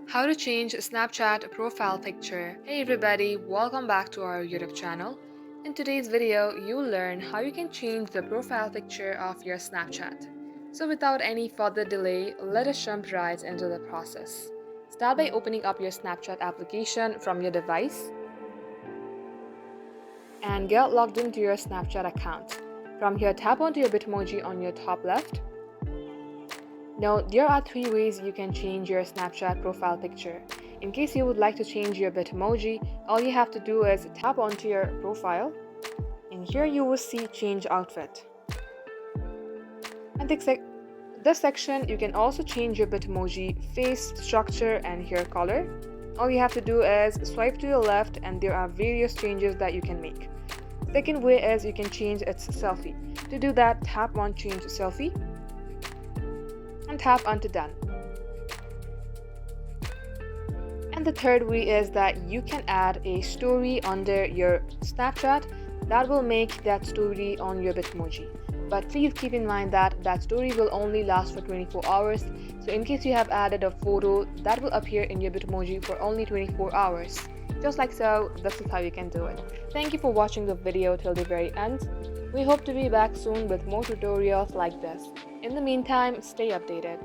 How to change Snapchat profile picture. Hey everybody, welcome back to our YouTube channel. In today's video, you'll learn how you can change the profile picture of your Snapchat. So without any further delay, let us jump right into the process. Start by opening up your Snapchat application from your device and get logged into your Snapchat account. From here, tap onto your Bitmoji on your top left. Now, there are three ways you can change your Snapchat profile picture. In case you would like to change your Bitmoji, all you have to do is tap onto your profile, and here you will see change outfit. And this section, you can also change your Bitmoji face structure and hair color. All you have to do is swipe to your left, and there are various changes that you can make. Second way is you can change its selfie. To do that, tap on change selfie and tap onto done. And the third way is that you can add a story under your Snapchat that will make that story on your Bitmoji. But please keep in mind that that story will only last for 24 hours. So in case you have added a photo, that will appear in your Bitmoji for only 24 hours. Just like so, this is how you can do it. Thank you for watching the video till the very end. We hope to be back soon with more tutorials like this. In the meantime, stay updated.